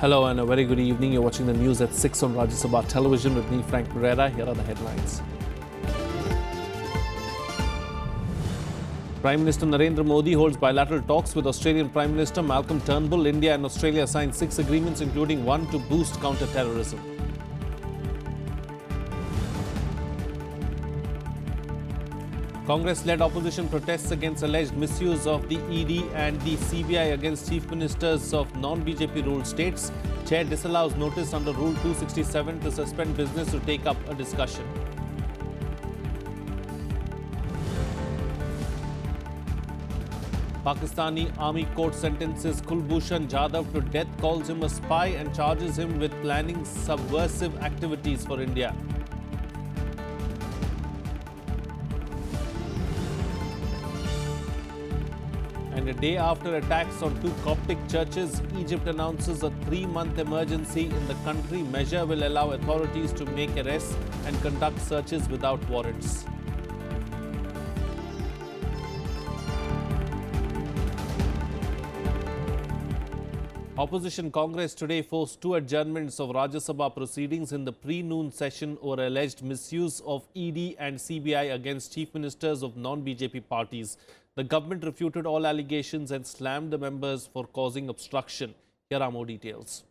Hello and a very good evening. You're watching the news at 6 on Rajya Sabha television with me, Frank Pereira. Here are the headlines. Prime Minister Narendra Modi holds bilateral talks with Australian Prime Minister Malcolm Turnbull. India and Australia signed 6 agreements, including one to boost counter-terrorism. Congress-led opposition protests against alleged misuse of the ED and the CBI against chief ministers of non-BJP ruled states. Chair disallows notice under Rule 267 to suspend business to take up a discussion. Pakistani army court sentences Kulbhushan Jadhav to death, calls him a spy and charges him with planning subversive activities for India. And a day after attacks on 2 Coptic churches, Egypt announces a 3-month emergency in the country. Measure will allow authorities to make arrests and conduct searches without warrants. Opposition Congress today forced 2 adjournments of Rajya Sabha proceedings in the pre-noon session over alleged misuse of ED and CBI against chief ministers of non-BJP parties. The government refuted all allegations and slammed the members for causing obstruction. Here are more details.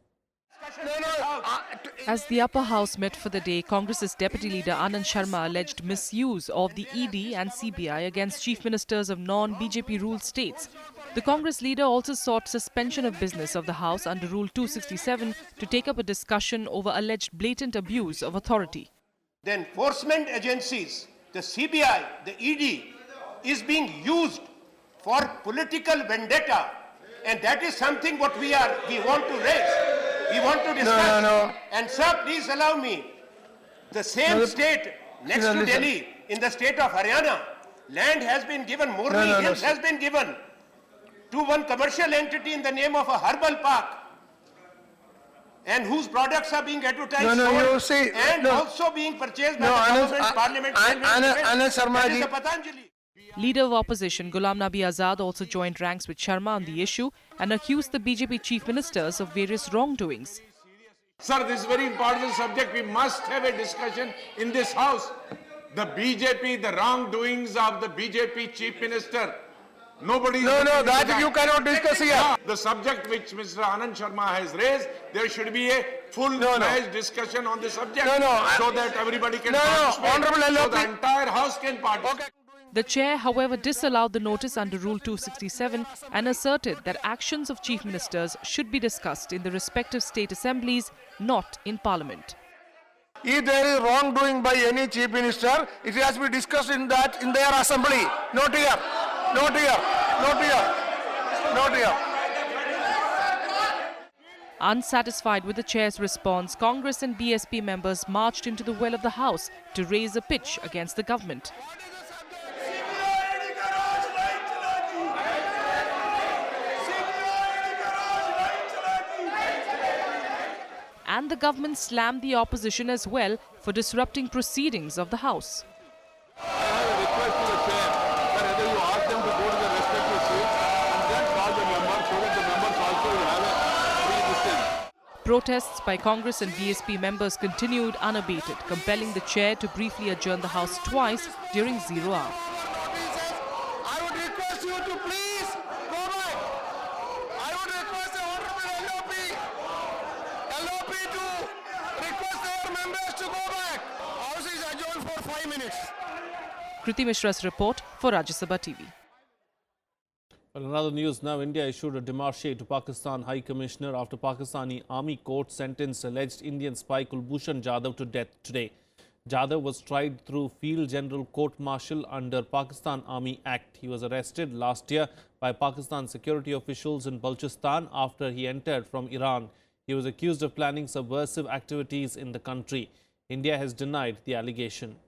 As the upper house met for the day, Congress's Deputy Leader Anand Sharma alleged misuse of the ED and CBI against chief ministers of non-BJP ruled states. The Congress leader also sought suspension of business of the House under Rule 267 to take up a discussion over alleged blatant abuse of authority. The enforcement agencies, the CBI, the ED, is being used for political vendetta, and that is something what we want to raise. We want to discuss. No. And sir, please allow me. The same state next to Delhi, in the state of Haryana, land has been given, Morni Hills has been given to one commercial entity in the name of a herbal park, and whose products are being advertised also being purchased by the government, parliament. Anand Sharma ji. Patanjali. Leader of opposition Ghulam Nabi Azad also joined ranks with Sharma on the issue and accused the BJP chief ministers of various wrongdoings. Sir, this is a very important subject. We must have a discussion in this house. The BJP, the wrongdoings of the BJP chief minister. Nobody. No, that you cannot discuss here. The subject which Mr. Anand Sharma has raised, there should be a full-fledged discussion on the subject, so that everybody can participate. Honorable LLP. So the entire house can participate. Okay. The chair, however, disallowed the notice under Rule 267 and asserted that actions of chief ministers should be discussed in the respective state assemblies, not in parliament. If there is wrongdoing by any chief minister, it has to be discussed in their assembly, not here. Unsatisfied with the chair's response, Congress and BSP members marched into the well of the House to raise a pitch against the government. And the government slammed the opposition as well for disrupting proceedings of the House. I have a request to the chair that either you ask them to go to the respective seats and then call the members so that the members also will have a free distance. Protests by Congress and BSP members continued unabated, compelling the chair to briefly adjourn the House twice during 0 hour. I would request you to please go back. I would request the Honorable LOP to request their members to go back. House is adjourned for 5 minutes. Kriti Mishra's report for Rajya Sabha TV. Well, in other news now, India issued a démarche to Pakistan High Commissioner after Pakistani army court sentenced alleged Indian spy Kulbhushan Jadhav to death today. Jadhav was tried through Field General Court Martial under Pakistan Army Act. He was arrested last year by Pakistan security officials in Balochistan after he entered from Iran. He was accused of planning subversive activities in the country. India has denied the allegation.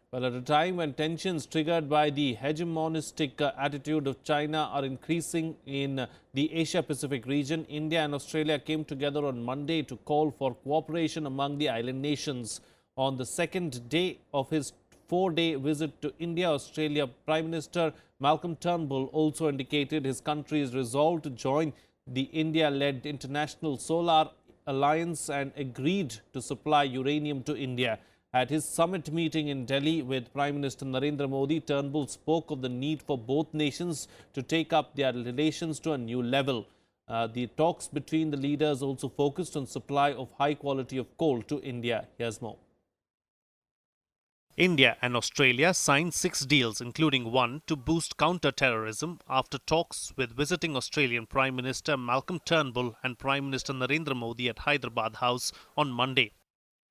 Well, at a time when tensions triggered by the hegemonistic attitude of China are increasing in the Asia-Pacific region, India and Australia came together on Monday to call for cooperation among the island nations. On the second day of his 4-day visit to India. Australia Prime Minister Malcolm Turnbull also indicated his country's resolve to join the India-led International Solar Alliance and agreed to supply uranium to India. At his summit meeting in Delhi with Prime Minister Narendra Modi, Turnbull spoke of the need for both nations to take up their relations to a new level. The talks between the leaders also focused on supply of high quality of coal to India. Here's more. India and Australia signed 6 deals, including one to boost counter-terrorism after talks with visiting Australian Prime Minister Malcolm Turnbull and Prime Minister Narendra Modi at Hyderabad House on Monday.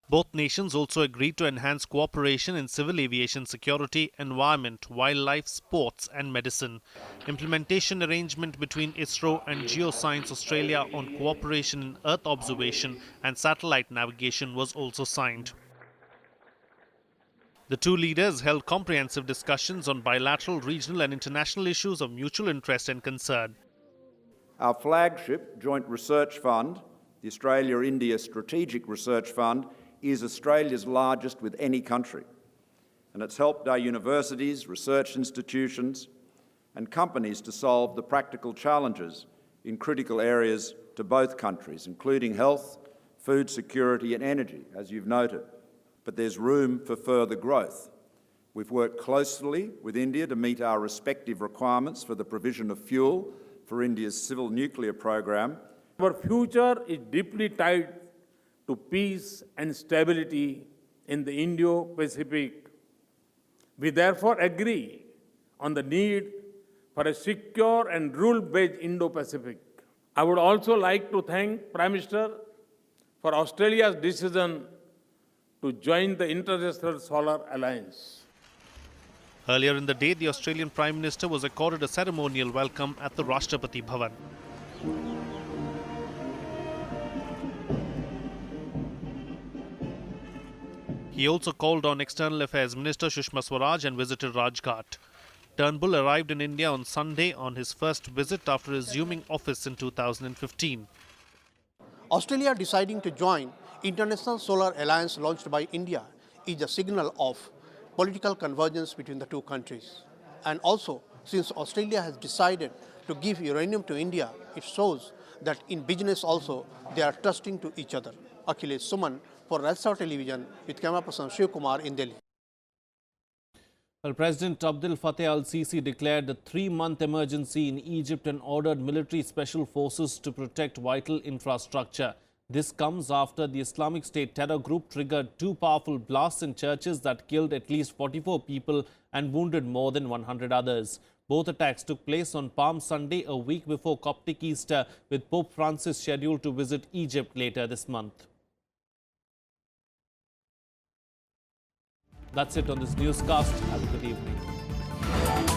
Both nations also agreed to enhance cooperation in civil aviation security, environment, wildlife, sports and medicine. Implementation arrangement between ISRO and Geoscience Australia on cooperation in Earth observation and satellite navigation was also signed. The two leaders held comprehensive discussions on bilateral, regional and international issues of mutual interest and concern. Our flagship joint research fund, the Australia-India Strategic Research Fund, is Australia's largest with any country, and it's helped our universities, research institutions and companies to solve the practical challenges in critical areas to both countries, including health, food security and energy, as you've noted. But there's room for further growth. We've worked closely with India to meet our respective requirements for the provision of fuel for India's civil nuclear program. Our future is deeply tied to peace and stability in the Indo-Pacific. We therefore agree on the need for a secure and rule-based Indo-Pacific. I would also like to thank Prime Minister for Australia's decision to join the International Solar Alliance. Earlier in the day, the Australian Prime Minister was accorded a ceremonial welcome at the Rashtrapati Bhavan. He also called on External Affairs Minister Sushma Swaraj and visited Rajghat. Turnbull arrived in India on Sunday on his first visit after assuming office in 2015. Australia deciding to join International Solar Alliance launched by India is a signal of political convergence between the two countries. And also, since Australia has decided to give uranium to India, it shows that in business also they are trusting to each other. Akhilesh Suman for Rajya Television with camera person Shiv Kumar in Delhi. Well, President Abdel Fattah al-Sisi declared a 3-month emergency in Egypt and ordered military special forces to protect vital infrastructure. This comes after the Islamic State terror group triggered 2 powerful blasts in churches that killed at least 44 people and wounded more than 100 others. Both attacks took place on Palm Sunday, a week before Coptic Easter, with Pope Francis scheduled to visit Egypt later this month. That's it on this newscast. Have a good evening.